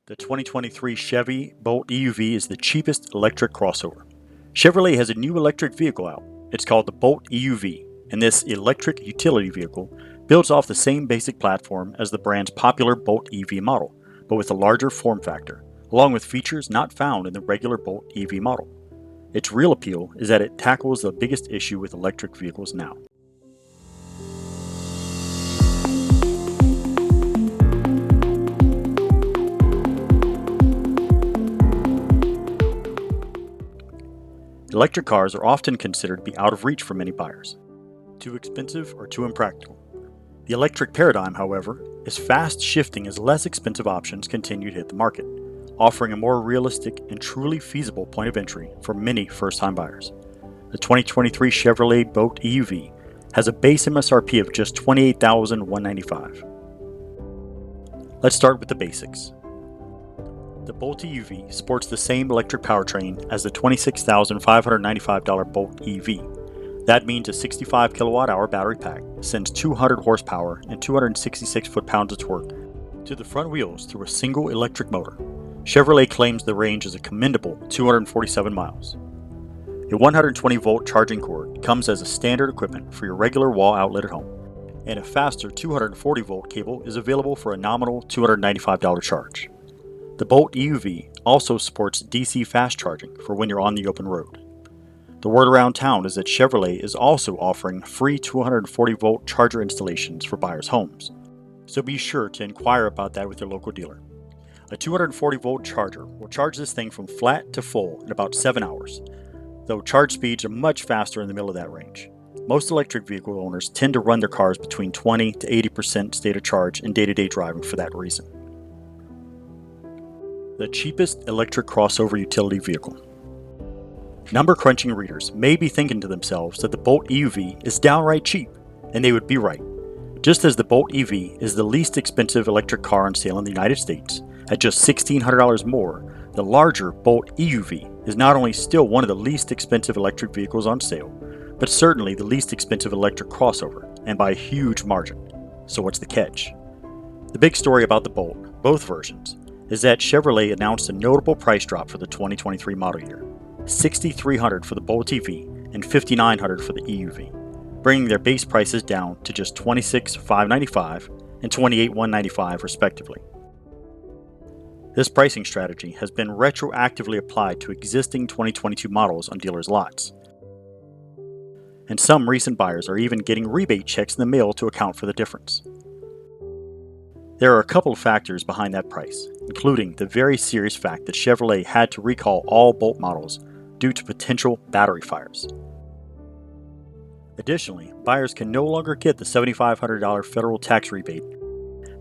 The 2023 Chevy Bolt EUV is the cheapest electric crossover. Chevrolet has a new electric vehicle out. It's called the Bolt EUV, and this electric utility vehicle builds off the same basic platform as the brand's popular Bolt EV model, but with a larger form factor, along with features not found in the regular Bolt EV model. Its real appeal is that it tackles the biggest issue with electric vehicles now. Electric cars are often considered to be out of reach for many buyers. Too expensive or too impractical. The electric paradigm, however, is fast shifting as less expensive options continue to hit the market, offering a more realistic and truly feasible point of entry for many first-time buyers. The 2023 Chevrolet Bolt EUV has a base MSRP of just $28,195. Let's start with the basics. The Bolt EUV sports the same electric powertrain as the $26,595 Bolt EV. That means a 65 kilowatt-hour battery pack sends 200 horsepower and 266 foot-pounds of torque to the front wheels through a single electric motor. Chevrolet claims the range is a commendable 247 miles. A 120-volt charging cord comes as a standard equipment for your regular wall outlet at home, and a faster 240-volt cable is available for a nominal $295 charge. The Bolt EUV also supports DC fast charging for when you're on the open road. The word around town is that Chevrolet is also offering free 240-volt charger installations for buyers' homes, so be sure to inquire about that with your local dealer. A 240-volt charger will charge this thing from flat to full in about 7 hours, though charge speeds are much faster in the middle of that range. Most electric vehicle owners tend to run their cars between 20 to 80% state of charge in day-to-day driving for that reason. The cheapest electric crossover utility vehicle. Number crunching readers may be thinking to themselves that the Bolt EUV is downright cheap, and they would be right. Just as the Bolt EV is the least expensive electric car on sale in the United States, at just $1,600 more, the larger Bolt EUV is not only still one of the least expensive electric vehicles on sale, but certainly the least expensive electric crossover, and by a huge margin. So what's the catch? The big story about the Bolt, both versions, is that Chevrolet announced a notable price drop for the 2023 model year, $6,300 for the Bolt EV and $5,900 for the EUV, bringing their base prices down to just $26,595 and $28,195 respectively. This pricing strategy has been retroactively applied to existing 2022 models on dealers' lots, and some recent buyers are even getting rebate checks in the mail to account for the difference. There are a couple of factors behind that price, including the very serious fact that Chevrolet had to recall all Bolt models due to potential battery fires. Additionally, buyers can no longer get the $7,500 federal tax rebate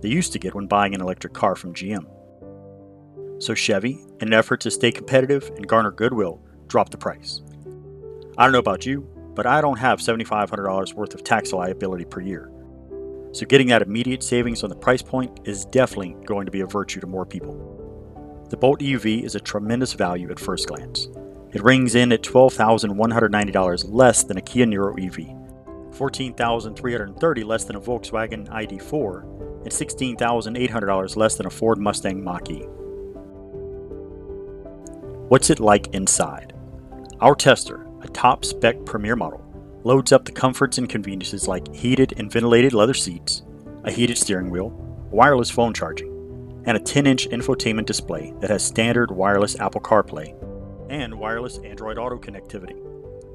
they used to get when buying an electric car from GM. So Chevy, in an effort to stay competitive and garner goodwill, dropped the price. I don't know about you, but I don't have $7,500 worth of tax liability per year. So getting that immediate savings on the price point is definitely going to be a virtue to more people. The Bolt EUV is a tremendous value at first glance. It rings in at $12,190 less than a Kia Niro EV, $14,330 less than a Volkswagen ID4, and $16,800 less than a Ford Mustang Mach-E. What's it like inside? Our tester, a top-spec Premier model, loads up the comforts and conveniences like heated and ventilated leather seats, a heated steering wheel, wireless phone charging, and a 10-inch infotainment display that has standard wireless Apple CarPlay and wireless Android Auto connectivity.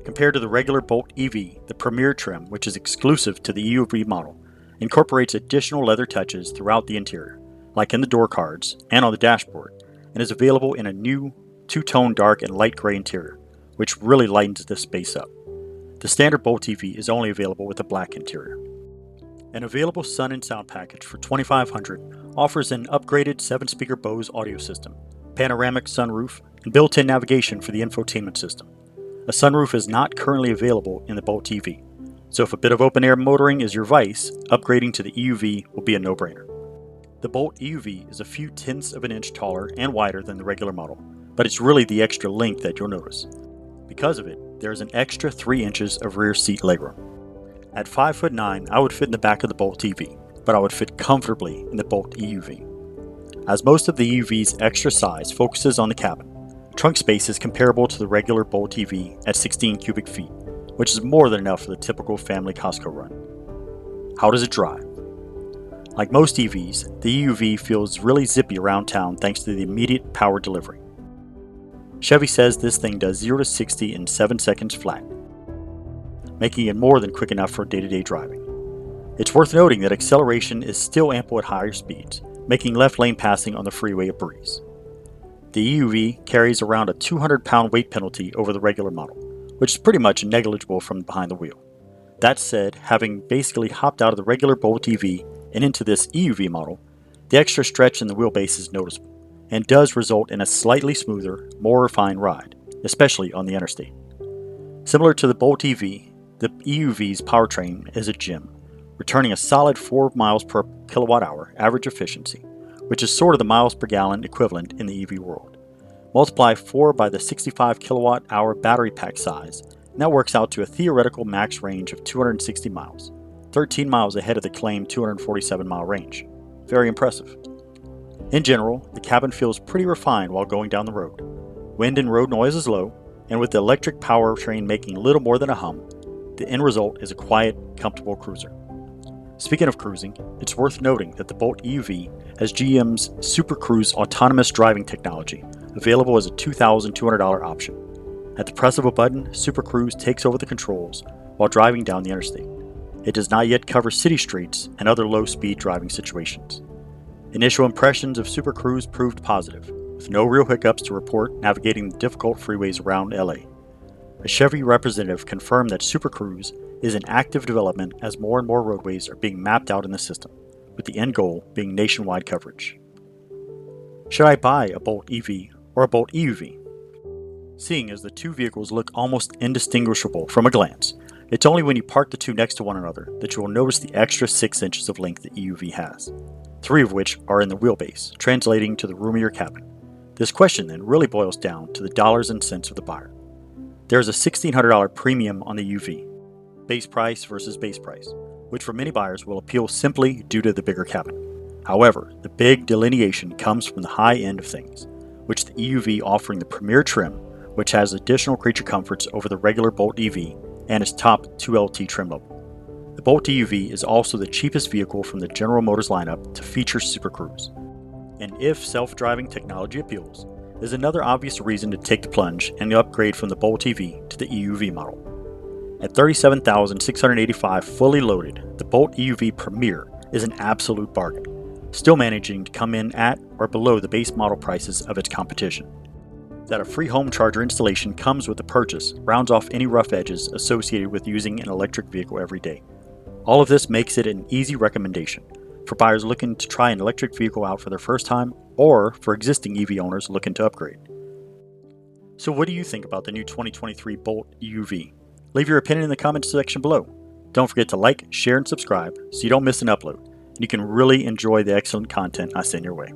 Compared to the regular Bolt EV, the Premier trim, which is exclusive to the EUV model, incorporates additional leather touches throughout the interior, like in the door cards and on the dashboard, and is available in a new two-tone dark and light gray interior, which really lightens the space up. The standard Bolt EV is only available with a black interior. An available sun and sound package for $2,500 offers an upgraded 7-speaker Bose audio system, panoramic sunroof, and built-in navigation for the infotainment system. A sunroof is not currently available in the Bolt EV, so if a bit of open-air motoring is your vice, upgrading to the EUV will be a no-brainer. The Bolt EUV is a few tenths of an inch taller and wider than the regular model, but it's really the extra length that you'll notice. Because of it, there is an extra 3 inches of rear seat legroom. At 5'9", I would fit in the back of the Bolt EV, but I would fit comfortably in the Bolt EUV. As most of the EUV's extra size focuses on the cabin, trunk space is comparable to the regular Bolt EV at 16 cubic feet, which is more than enough for the typical family Costco run. How does it drive? Like most EVs, the EUV feels really zippy around town thanks to the immediate power delivery. Chevy says this thing does 0 to 60 in 7 seconds flat, making it more than quick enough for day-to-day driving. It's worth noting that acceleration is still ample at higher speeds, making left lane passing on the freeway a breeze. The EUV carries around a 200-pound weight penalty over the regular model, which is pretty much negligible from behind the wheel. That said, having basically hopped out of the regular Bolt EV and into this EUV model, the extra stretch in the wheelbase is noticeable, and does result in a slightly smoother, more refined ride, especially on the interstate. Similar to the Bolt EV, the EUV's powertrain is a gem, returning a solid 4 miles per kilowatt hour average efficiency, which is sort of the miles per gallon equivalent in the EV world. Multiply 4 by the 65 kilowatt hour battery pack size, and that works out to a theoretical max range of 260 miles, 13 miles ahead of the claimed 247 mile range. Very impressive. In general, the cabin feels pretty refined while going down the road. Wind and road noise is low, and with the electric powertrain making little more than a hum, the end result is a quiet, comfortable cruiser. Speaking of cruising, it's worth noting that the Bolt EUV has GM's Super Cruise autonomous driving technology, available as a $2,200 option. At the press of a button, Super Cruise takes over the controls while driving down the interstate. It does not yet cover city streets and other low-speed driving situations. Initial impressions of Super Cruise proved positive, with no real hiccups to report navigating the difficult freeways around LA. A Chevy representative confirmed that Super Cruise is in active development as more and more roadways are being mapped out in the system, with the end goal being nationwide coverage. Should I buy a Bolt EV or a Bolt EUV? Seeing as the two vehicles look almost indistinguishable from a glance, it's only when you park the two next to one another that you will notice the extra 6 inches of length the EUV has, 3 of which are in the wheelbase, translating to the roomier cabin. This question then really boils down to the dollars and cents of the buyer. There is a $1,600 premium on the UV, base price versus base price, which for many buyers will appeal simply due to the bigger cabin. However, the big delineation comes from the high end of things, which the EUV offering the premier trim, which has additional creature comforts over the regular Bolt EV and its top 2LT trim level. The Bolt EUV is also the cheapest vehicle from the General Motors lineup to feature Super Cruise. And if self-driving technology appeals, is another obvious reason to take the plunge and upgrade from the Bolt EV to the EUV model. At $37,685 fully loaded, the Bolt EUV Premier is an absolute bargain, still managing to come in at or below the base model prices of its competition. That a free home charger installation comes with the purchase rounds off any rough edges associated with using an electric vehicle every day. All of this makes it an easy recommendation for buyers looking to try an electric vehicle out for their first time or for existing EV owners looking to upgrade. So what do you think about the new 2023 Bolt EUV? Leave your opinion in the comments section below. Don't forget to like, share, and subscribe so you don't miss an upload, and you can really enjoy the excellent content I send your way.